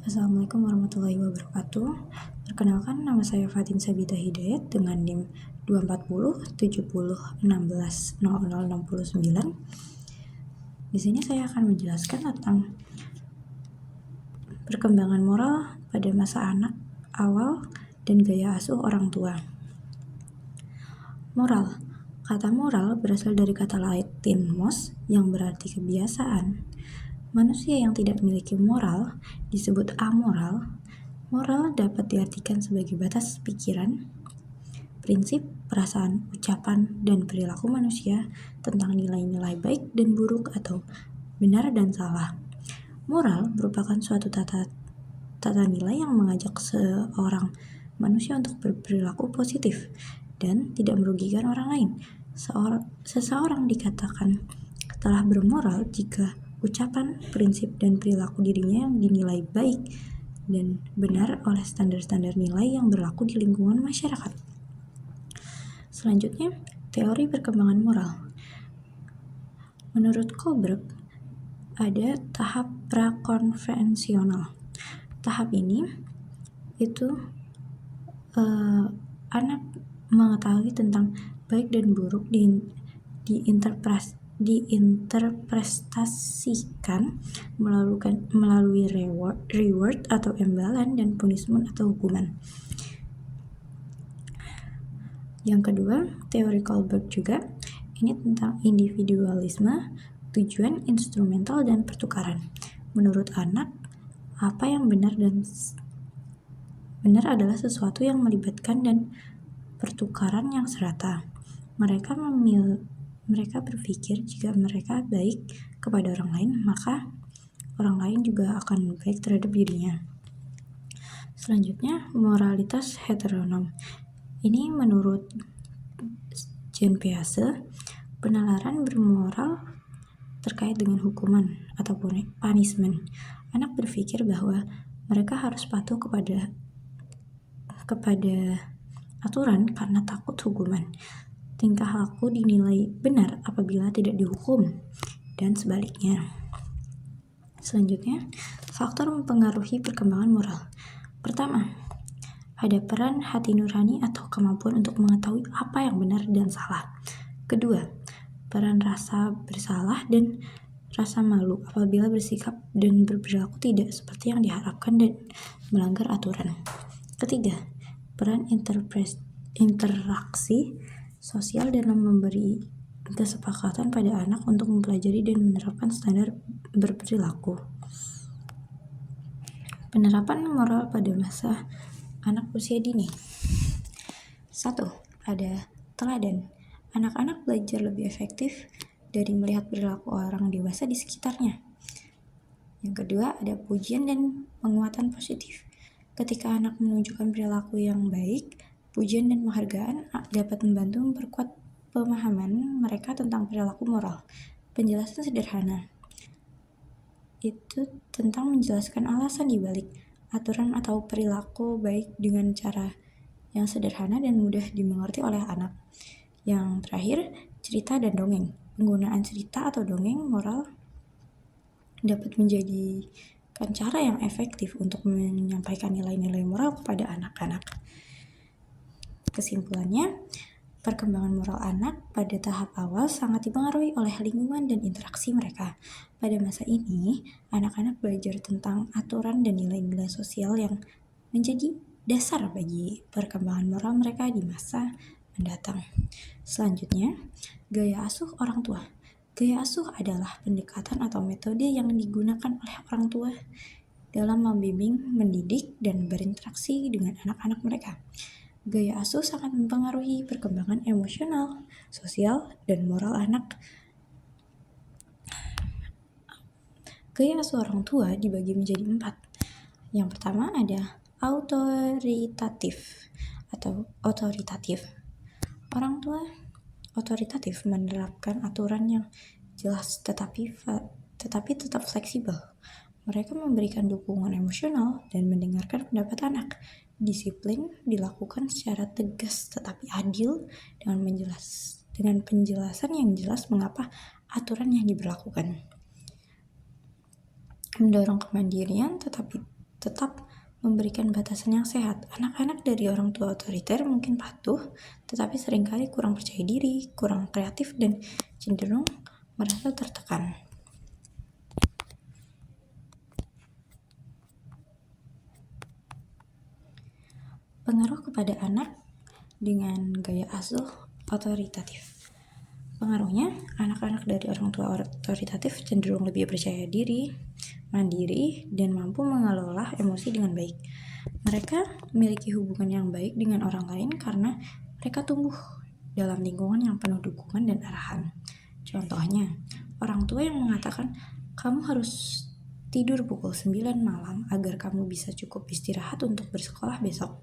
Assalamualaikum warahmatullahi wabarakatuh. Perkenalkan, nama saya Fatin Sabita Hidayat dengan NIM 24070160069. Di sini saya akan menjelaskan tentang perkembangan moral pada masa anak awal dan gaya asuh orang tua. Moral. Kata moral berasal dari kata Latin mos yang berarti kebiasaan. Manusia yang tidak memiliki moral disebut amoral. Moral dapat diartikan sebagai batas pikiran, prinsip, perasaan, ucapan, dan perilaku manusia tentang nilai-nilai baik dan buruk atau benar dan salah. Moral merupakan suatu tata nilai yang mengajak seorang manusia untuk berperilaku positif dan tidak merugikan orang lain. Seseorang dikatakan telah bermoral jika ucapan, prinsip, dan perilaku dirinya yang dinilai baik dan benar oleh standar-standar nilai yang berlaku di lingkungan masyarakat. Selanjutnya, teori perkembangan moral. Menurut Kohlberg, ada tahap prakonvensional. Tahap ini itu anak mengetahui tentang baik dan buruk diinterpretasikan melalui reward atau imbalan dan punishment atau hukuman. Yang kedua, teori Kohlberg juga ini tentang individualisme, tujuan, instrumental, dan pertukaran. Menurut anak, apa yang benar adalah sesuatu yang melibatkan dan pertukaran yang serata. Mereka berpikir jika mereka baik kepada orang lain, maka orang lain juga akan baik terhadap dirinya. Selanjutnya, moralitas heteronom. Ini menurut Jean Piaget, penalaran bermoral terkait dengan hukuman ataupun punishment. Anak berpikir bahwa mereka harus patuh kepada aturan karena takut hukuman. Tingkah laku dinilai benar apabila tidak dihukum, dan sebaliknya. Selanjutnya, faktor mempengaruhi perkembangan moral. Pertama, ada peran hati nurani atau kemampuan untuk mengetahui apa yang benar dan salah. Kedua, peran rasa bersalah dan rasa malu apabila bersikap dan berperilaku tidak seperti yang diharapkan dan melanggar aturan. Ketiga, peran interaksi sosial dalam memberi kesepakatan pada anak untuk mempelajari dan menerapkan standar berperilaku. Penerapan moral pada masa anak usia dini. 1. Ada teladan. Anak-anak belajar lebih efektif dari melihat perilaku orang dewasa di sekitarnya. Yang kedua, ada pujian dan penguatan positif. Ketika anak menunjukkan perilaku yang baik, pujian dan penghargaan dapat membantu memperkuat pemahaman mereka tentang perilaku moral. Penjelasan sederhana itu tentang menjelaskan alasan dibalik aturan atau perilaku baik dengan cara yang sederhana dan mudah dimengerti oleh anak. Yang terakhir, cerita dan dongeng. Penggunaan cerita atau dongeng moral dapat menjadikan cara yang efektif untuk menyampaikan nilai-nilai moral kepada anak-anak. Kesimpulannya, perkembangan moral anak pada tahap awal sangat dipengaruhi oleh lingkungan dan interaksi mereka. Pada masa ini, anak-anak belajar tentang aturan dan nilai-nilai sosial yang menjadi dasar bagi perkembangan moral mereka di masa mendatang. Selanjutnya, gaya asuh orang tua. Gaya asuh adalah pendekatan atau metode yang digunakan oleh orang tua dalam membimbing, mendidik, dan berinteraksi dengan anak-anak mereka. Gaya asuh sangat mempengaruhi perkembangan emosional, sosial, dan moral anak. Gaya asuh orang tua dibagi menjadi 4. Yang pertama ada otoritatif. Orang tua otoritatif menerapkan aturan yang jelas tetapi tetap fleksibel. Mereka memberikan dukungan emosional dan mendengarkan pendapat anak. Disiplin dilakukan secara tegas tetapi adil dengan penjelasan yang jelas mengapa aturan yang diberlakukan. Mendorong kemandirian tetap memberikan batasan yang sehat. Anak-anak dari orang tua otoriter mungkin patuh, tetapi seringkali kurang percaya diri, kurang kreatif, dan cenderung merasa tertekan. Pengaruh kepada anak dengan gaya asuh otoritatif. Pengaruhnya, anak-anak dari orang tua otoritatif cenderung lebih percaya diri, mandiri, dan mampu mengelola emosi dengan baik. Mereka memiliki hubungan yang baik dengan orang lain karena mereka tumbuh dalam lingkungan yang penuh dukungan dan arahan. Contohnya, orang tua yang mengatakan, kamu harus tidur pukul 9 malam agar kamu bisa cukup istirahat untuk bersekolah besok.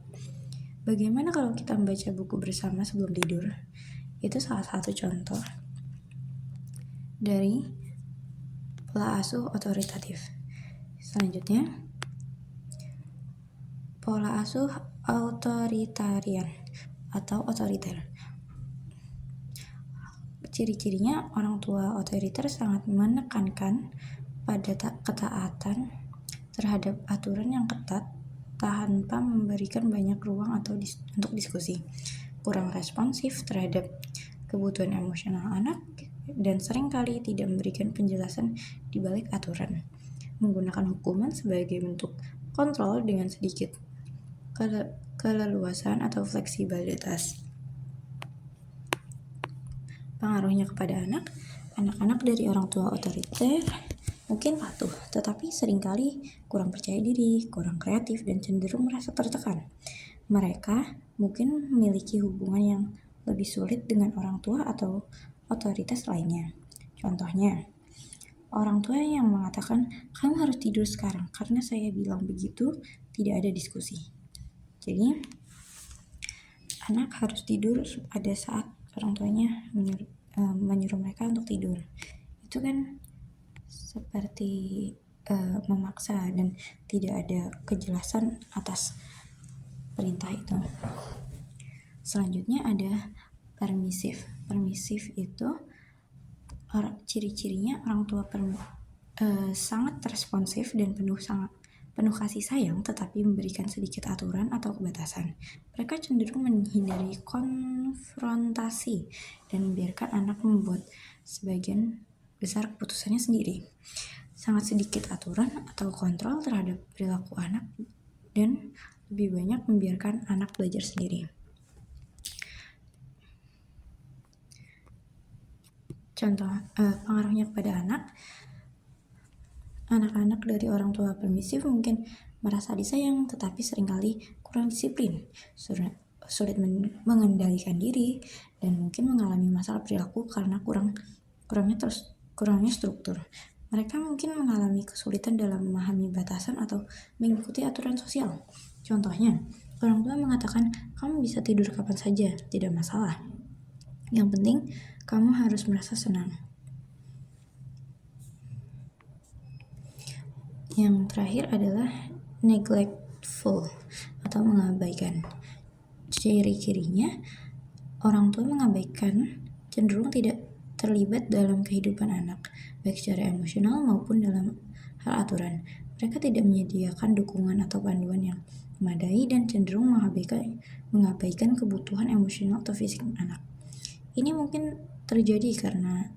Bagaimana kalau kita membaca buku bersama sebelum tidur? Itu salah satu contoh dari pola asuh otoritatif. Selanjutnya, pola asuh authoritarian atau otoriter. Ciri-cirinya, orang tua otoriter sangat menekankan pada ketaatan terhadap aturan yang ketat tanpa memberikan banyak ruang untuk diskusi. Kurang responsif terhadap kebutuhan emosional anak, dan seringkali tidak memberikan penjelasan di balik aturan. Menggunakan hukuman sebagai bentuk kontrol dengan sedikit keleluasan atau fleksibilitas. Pengaruhnya kepada anak-anak dari orang tua otoriter mungkin patuh, tetapi seringkali kurang percaya diri, kurang kreatif, dan cenderung merasa tertekan. Mereka mungkin memiliki hubungan yang lebih sulit dengan orang tua atau otoritas lainnya. Contohnya, orang tua yang mengatakan, kamu harus tidur sekarang karena saya bilang begitu, tidak ada diskusi. Jadi, anak harus tidur pada saat orang tuanya menyuruh mereka untuk tidur. Itu kan seperti memaksa dan tidak ada kejelasan atas perintah itu. Selanjutnya ada permisif. Permisif itu ciri-cirinya orang tua sangat responsif dan penuh kasih sayang, tetapi memberikan sedikit aturan atau batasan. Mereka cenderung menghindari konfrontasi dan membiarkan anak membuat sebagian besar keputusannya sendiri. Sangat sedikit aturan atau kontrol terhadap perilaku anak dan lebih banyak membiarkan anak belajar sendiri. Contoh pengaruhnya kepada anak-anak dari orang tua permisif mungkin merasa disayang, tetapi seringkali kurang disiplin, sulit mengendalikan diri, dan mungkin mengalami masalah perilaku karena kurangnya struktur. Mereka mungkin mengalami kesulitan dalam memahami batasan atau mengikuti aturan sosial. Contohnya, orang tua mengatakan, kamu bisa tidur kapan saja, tidak masalah. Yang penting, kamu harus merasa senang. Yang terakhir adalah neglectful atau mengabaikan. Ciri-cirinya, orang tua mengabaikan, cenderung tidak terlibat dalam kehidupan anak, baik secara emosional maupun dalam hal aturan. Mereka tidak menyediakan dukungan atau panduan yang memadai dan cenderung mengabaikan kebutuhan emosional atau fisik anak. Ini mungkin terjadi karena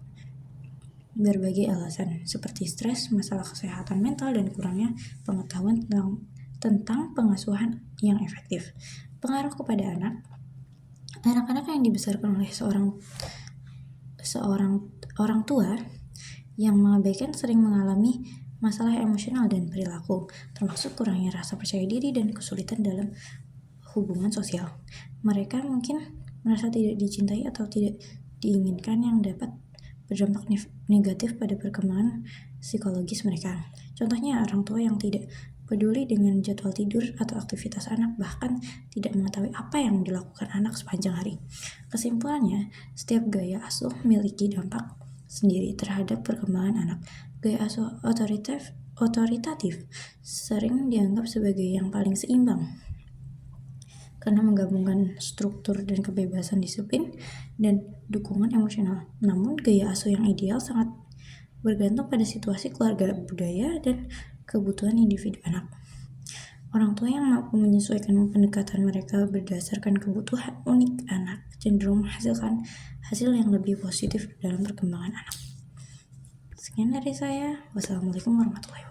berbagai alasan, seperti stres, masalah kesehatan mental, dan kurangnya pengetahuan tentang pengasuhan yang efektif. Pengaruh kepada anak-anak yang dibesarkan oleh seorang orang tua yang mengabaikan sering mengalami masalah emosional dan perilaku, termasuk kurangnya rasa percaya diri dan kesulitan dalam hubungan sosial. Mereka mungkin merasa tidak dicintai atau tidak diinginkan, yang dapat berdampak negatif pada perkembangan psikologis mereka. Contohnya, orang tua yang tidak peduli dengan jadwal tidur atau aktivitas anak, bahkan tidak mengetahui apa yang dilakukan anak sepanjang hari. Kesimpulannya, setiap gaya asuh memiliki dampak sendiri terhadap perkembangan anak. Gaya asuh otoritatif sering dianggap sebagai yang paling seimbang karena menggabungkan struktur dan kebebasan disiplin dan dukungan emosional. Namun, gaya asuh yang ideal sangat bergantung pada situasi keluarga, budaya, dan kebutuhan individu anak. Orang tua yang mampu menyesuaikan pendekatan mereka berdasarkan kebutuhan unik anak cenderung menghasilkan hasil yang lebih positif dalam perkembangan anak. Sekian dari saya. Wassalamualaikum warahmatullahi wabarakatuh.